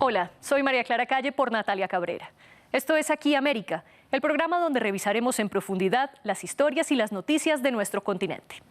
Hola, soy María Clara Calle por Natalia Cabrera. Esto es Aquí América, el programa donde revisaremos en profundidad las historias y las noticias de nuestro continente.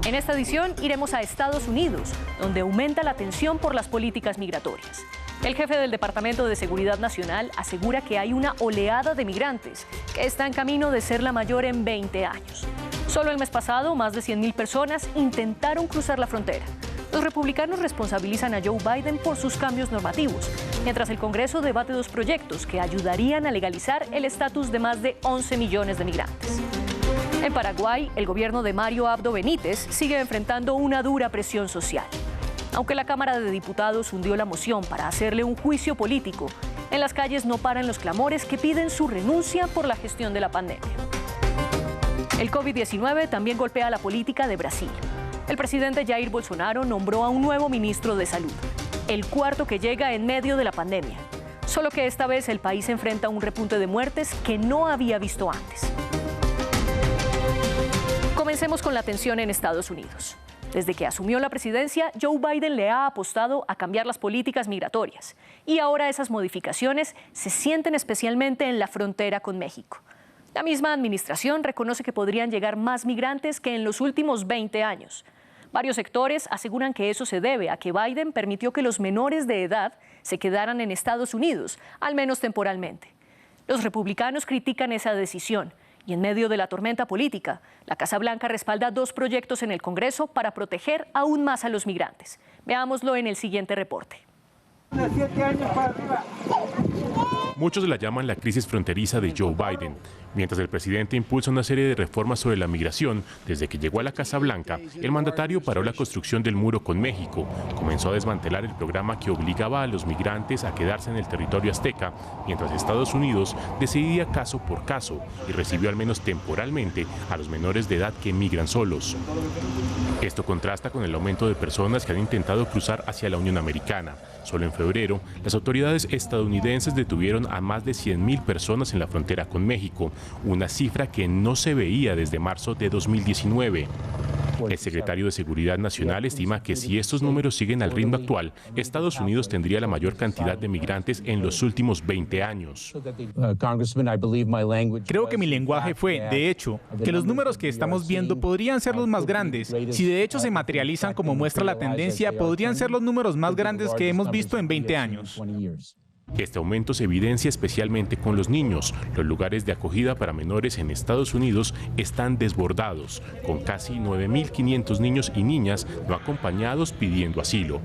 En esta edición iremos a Estados Unidos, donde aumenta la tensión por las políticas migratorias. El jefe del Departamento de Seguridad Nacional asegura que hay una oleada de migrantes que está en camino de ser la mayor en 20 años. Solo el mes pasado, más de 100.000 personas intentaron cruzar la frontera. Los republicanos responsabilizan a Joe Biden por sus cambios normativos, mientras el Congreso debate dos proyectos que ayudarían a legalizar el estatus de más de 11 millones de migrantes. En Paraguay, el gobierno de Mario Abdo Benítez sigue enfrentando una dura presión social. Aunque la Cámara de Diputados hundió la moción para hacerle un juicio político, en las calles no paran los clamores que piden su renuncia por la gestión de la pandemia. El COVID-19 también golpea la política de Brasil. El presidente Jair Bolsonaro nombró a un nuevo ministro de Salud, el cuarto que llega en medio de la pandemia. Solo que esta vez el país enfrenta un repunte de muertes que no había visto antes. Comencemos con la tensión en Estados Unidos. Desde que asumió la presidencia, Joe Biden le ha apostado a cambiar las políticas migratorias. Y ahora esas modificaciones se sienten especialmente en la frontera con México. La misma administración reconoce que podrían llegar más migrantes que en los últimos 20 años. Varios sectores aseguran que eso se debe a que Biden permitió que los menores de edad se quedaran en Estados Unidos, al menos temporalmente. Los republicanos critican esa decisión y en medio de la tormenta política, la Casa Blanca respalda dos proyectos en el Congreso para proteger aún más a los migrantes. Veámoslo en el siguiente reporte. Muchos la llaman la crisis fronteriza de Joe Biden. Mientras el presidente impulsa una serie de reformas sobre la migración, desde que llegó a la Casa Blanca, el mandatario paró la construcción del muro con México, comenzó a desmantelar el programa que obligaba a los migrantes a quedarse en el territorio azteca, mientras Estados Unidos decidía caso por caso y recibió al menos temporalmente a los menores de edad que migran solos. Esto contrasta con el aumento de personas que han intentado cruzar hacia la Unión Americana. Solo en febrero, las autoridades estadounidenses detuvieron a más de 100.000 personas en la frontera con México, una cifra que no se veía desde marzo de 2019. El secretario de Seguridad Nacional estima que si estos números siguen al ritmo actual, Estados Unidos tendría la mayor cantidad de migrantes en los últimos 20 años. Creo que mi lenguaje fue, de hecho, que los números que estamos viendo podrían ser los más grandes. Si de hecho se materializan como muestra la tendencia, podrían ser los números más grandes que hemos visto en 20 años. Este aumento se evidencia especialmente con los niños. Los lugares de acogida para menores en Estados Unidos están desbordados, con casi 9.500 niños y niñas no acompañados pidiendo asilo.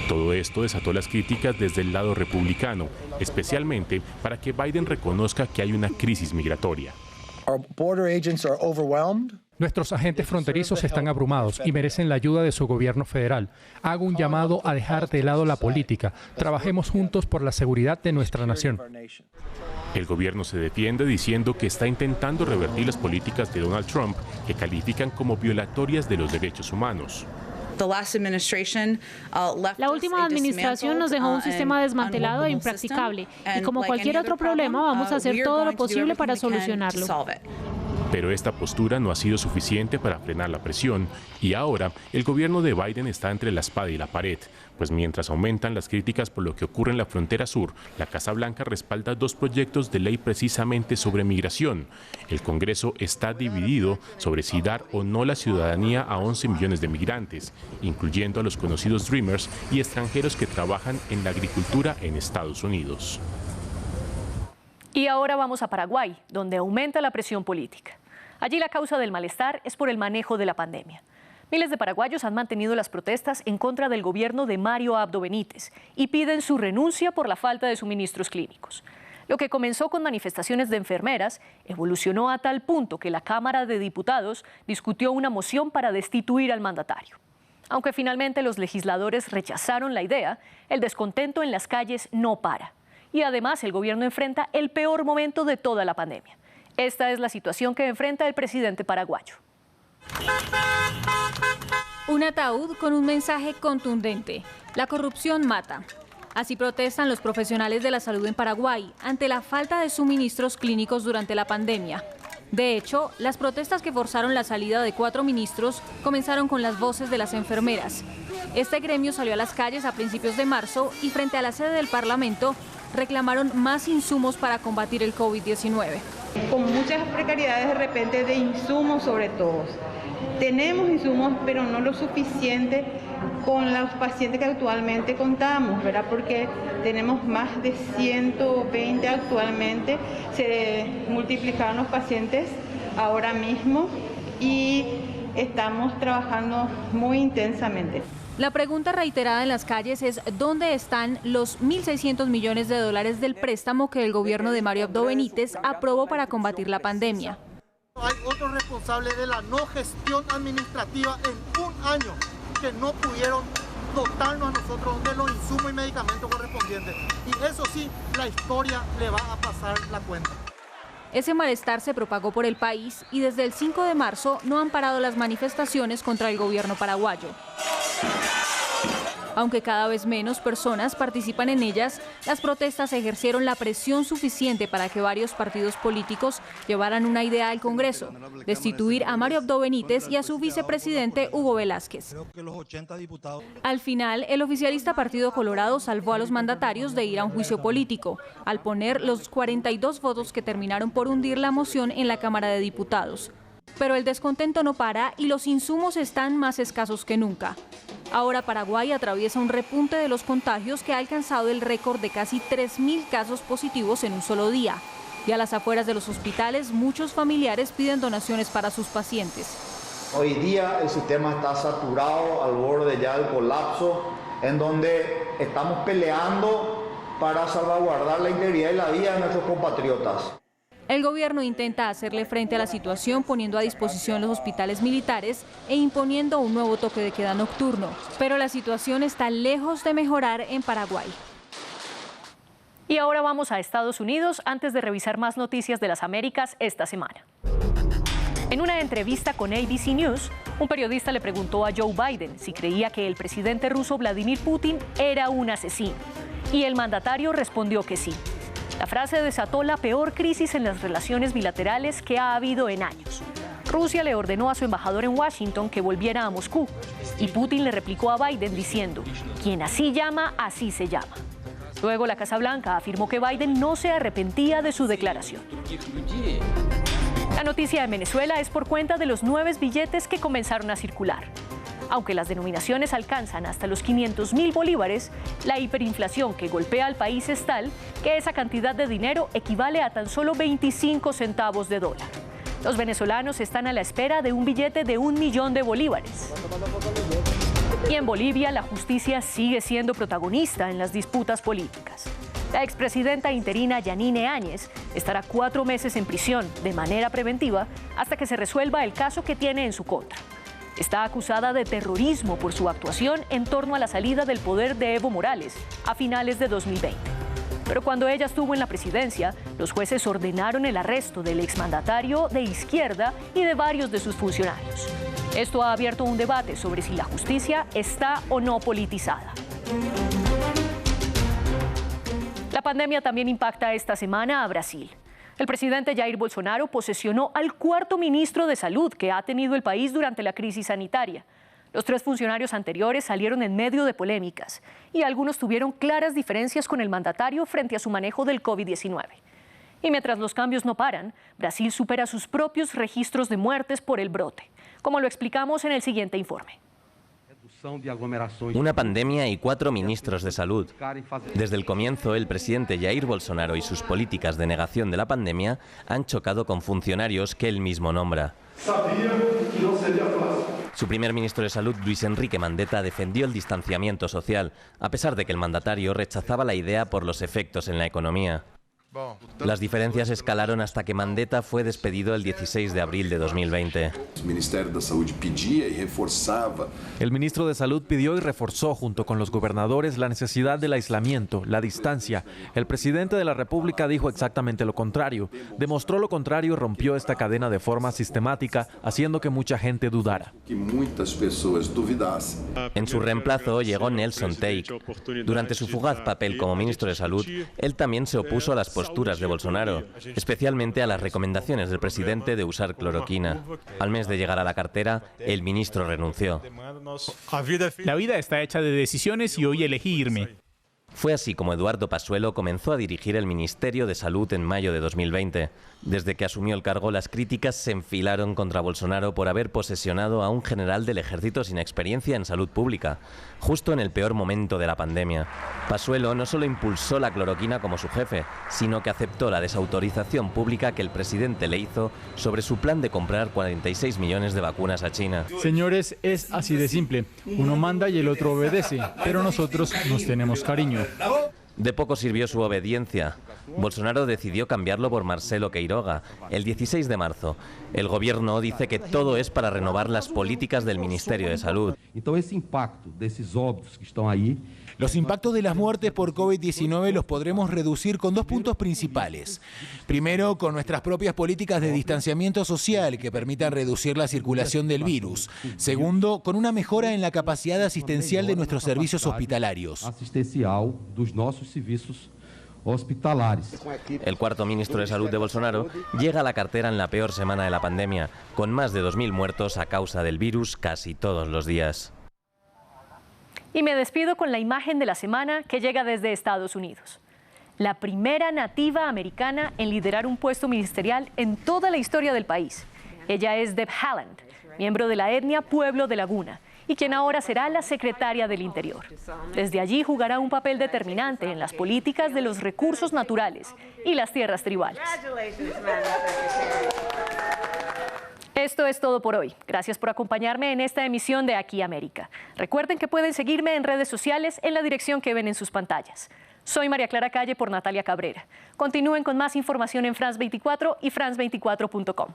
Todo esto desató las críticas desde el lado republicano, especialmente para que Biden reconozca que hay una crisis migratoria. Nuestros agentes fronterizos están abrumados y merecen la ayuda de su gobierno federal. Hago un llamado a dejar de lado la política. Trabajemos juntos por la seguridad de nuestra nación. El gobierno se defiende diciendo que está intentando revertir las políticas de Donald Trump, que califican como violatorias de los derechos humanos. La última administración nos dejó un sistema desmantelado e impracticable, y como cualquier otro problema, vamos a hacer todo lo posible para solucionarlo. Pero esta postura no ha sido suficiente para frenar la presión y ahora el gobierno de Biden está entre la espada y la pared, pues mientras aumentan las críticas por lo que ocurre en la frontera sur, la Casa Blanca respalda dos proyectos de ley precisamente sobre migración. El Congreso está dividido sobre si dar o no la ciudadanía a 11 millones de migrantes, incluyendo a los conocidos Dreamers y extranjeros que trabajan en la agricultura en Estados Unidos. Y ahora vamos a Paraguay, donde aumenta la presión política. Allí la causa del malestar es por el manejo de la pandemia. Miles de paraguayos han mantenido las protestas en contra del gobierno de Mario Abdo Benítez y piden su renuncia por la falta de suministros clínicos. Lo que comenzó con manifestaciones de enfermeras evolucionó a tal punto que la Cámara de Diputados discutió una moción para destituir al mandatario. Aunque finalmente los legisladores rechazaron la idea, el descontento en las calles no para. Y además el gobierno enfrenta el peor momento de toda la pandemia. Esta es la situación que enfrenta el presidente paraguayo. Un ataúd con un mensaje contundente: la corrupción mata. Así protestan los profesionales de la salud en Paraguay ante la falta de suministros clínicos durante la pandemia. De hecho, las protestas que forzaron la salida de 4 ministros comenzaron con las voces de las enfermeras. Este gremio salió a las calles a principios de marzo y frente a la sede del Parlamento reclamaron más insumos para combatir el COVID-19. Con muchas precariedades de repente de insumos sobre todo. Tenemos insumos, pero no lo suficiente con los pacientes que actualmente contamos, ¿verdad? Porque tenemos más de 120 actualmente, se multiplicaron los pacientes ahora mismo y estamos trabajando muy intensamente. La pregunta reiterada en las calles es ¿dónde están los 1.600 millones de dólares del préstamo que el gobierno de Mario Abdo Benítez aprobó para combatir la pandemia? Hay otros responsables de la no gestión administrativa en un año que no pudieron dotarnos a nosotros de los insumos y medicamentos correspondientes. Y eso sí, la historia le va a pasar la cuenta. Ese malestar se propagó por el país y desde el 5 de marzo no han parado las manifestaciones contra el gobierno paraguayo. Aunque cada vez menos personas participan en ellas, las protestas ejercieron la presión suficiente para que varios partidos políticos llevaran una idea al Congreso: destituir a Mario Abdo Benítez y a su vicepresidente Hugo Velázquez. Al final, el oficialista Partido Colorado salvó a los mandatarios de ir a un juicio político, al poner los 42 votos que terminaron por hundir la moción en la Cámara de Diputados. Pero el descontento no para y los insumos están más escasos que nunca. Ahora Paraguay atraviesa un repunte de los contagios que ha alcanzado el récord de casi 3.000 casos positivos en un solo día. Y a las afueras de los hospitales, muchos familiares piden donaciones para sus pacientes. Hoy día el sistema está saturado, al borde ya del colapso, en donde estamos peleando para salvaguardar la integridad y la vida de nuestros compatriotas. El gobierno intenta hacerle frente a la situación poniendo a disposición los hospitales militares e imponiendo un nuevo toque de queda nocturno. Pero la situación está lejos de mejorar en Paraguay. Y ahora vamos a Estados Unidos antes de revisar más noticias de las Américas esta semana. En una entrevista con ABC News, un periodista le preguntó a Joe Biden si creía que el presidente ruso Vladimir Putin era un asesino. Y el mandatario respondió que sí. La frase desató la peor crisis en las relaciones bilaterales que ha habido en años. Rusia le ordenó a su embajador en Washington que volviera a Moscú y Putin le replicó a Biden diciendo: quien así llama, así se llama. Luego la Casa Blanca afirmó que Biden no se arrepentía de su declaración. La noticia en Venezuela es por cuenta de los 9 billetes que comenzaron a circular. Aunque las denominaciones alcanzan hasta los 500.000 bolívares, la hiperinflación que golpea al país es tal que esa cantidad de dinero equivale a tan solo 25 centavos de dólar. Los venezolanos están a la espera de un billete de 1 millón de bolívares. Y en Bolivia, la justicia sigue siendo protagonista en las disputas políticas. La expresidenta interina Yanine Áñez estará 4 meses en prisión de manera preventiva hasta que se resuelva el caso que tiene en su contra. Está acusada de terrorismo por su actuación en torno a la salida del poder de Evo Morales a finales de 2020. Pero cuando ella estuvo en la presidencia, los jueces ordenaron el arresto del exmandatario de izquierda y de varios de sus funcionarios. Esto ha abierto un debate sobre si la justicia está o no politizada. La pandemia también impacta esta semana a Brasil. El presidente Jair Bolsonaro posesionó al 4º ministro de Salud que ha tenido el país durante la crisis sanitaria. Los 3 funcionarios anteriores salieron en medio de polémicas y algunos tuvieron claras diferencias con el mandatario frente a su manejo del COVID-19. Y mientras los cambios no paran, Brasil supera sus propios registros de muertes por el brote, como lo explicamos en el siguiente informe. Una pandemia y 4 ministros de salud. Desde el comienzo, el presidente Jair Bolsonaro y sus políticas de negación de la pandemia han chocado con funcionarios que él mismo nombra. Su primer ministro de Salud, Luis Enrique Mandetta, defendió el distanciamiento social, a pesar de que el mandatario rechazaba la idea por los efectos en la economía. Las diferencias escalaron hasta que Mandetta fue despedido el 16 de abril de 2020. El ministro de Salud pidió y reforzó junto con los gobernadores la necesidad del aislamiento, la distancia. El presidente de la República dijo exactamente lo contrario. Demostró lo contrario y rompió esta cadena de forma sistemática, haciendo que mucha gente dudara. En su reemplazo llegó Nelson Teich. Durante su fugaz papel como ministro de Salud, él también se opuso a las posibilidades posturas de Bolsonaro, especialmente a las recomendaciones del presidente de usar cloroquina. Al mes de llegar a la cartera, el ministro renunció. La vida está hecha de decisiones y hoy elegí irme. Fue así como Eduardo Pasuelo comenzó a dirigir el Ministerio de Salud en mayo de 2020. Desde que asumió el cargo, las críticas se enfilaron contra Bolsonaro por haber posesionado a un general del ejército sin experiencia en salud pública, justo en el peor momento de la pandemia. Pasuelo no solo impulsó la cloroquina como su jefe, sino que aceptó la desautorización pública que el presidente le hizo sobre su plan de comprar 46 millones de vacunas a China. Señores, es así de simple. Uno manda y el otro obedece, pero nosotros nos tenemos cariño. De poco sirvió su obediencia. Bolsonaro decidió cambiarlo por Marcelo Queiroga el 16 de marzo. El gobierno dice que todo es para renovar las políticas del Ministerio de Salud. Los impactos de las muertes por COVID-19 los podremos reducir con 2 puntos principales. Primero, con nuestras propias políticas de distanciamiento social que permitan reducir la circulación del virus. Segundo, con una mejora en la capacidad asistencial de nuestros servicios hospitalarios. El cuarto ministro de Salud de Bolsonaro llega a la cartera en la peor semana de la pandemia, con más de 2.000 muertos a causa del virus casi todos los días. Y me despido con la imagen de la semana que llega desde Estados Unidos. La primera nativa americana en liderar un puesto ministerial en toda la historia del país. Ella es Deb Haaland, miembro de la etnia Pueblo de Laguna, y quien ahora será la secretaria del Interior. Desde allí jugará un papel determinante en las políticas de los recursos naturales y las tierras tribales. Esto es todo por hoy. Gracias por acompañarme en esta emisión de Aquí América. Recuerden que pueden seguirme en redes sociales en la dirección que ven en sus pantallas. Soy María Clara Calle por Natalia Cabrera. Continúen con más información en France 24 y France24.com.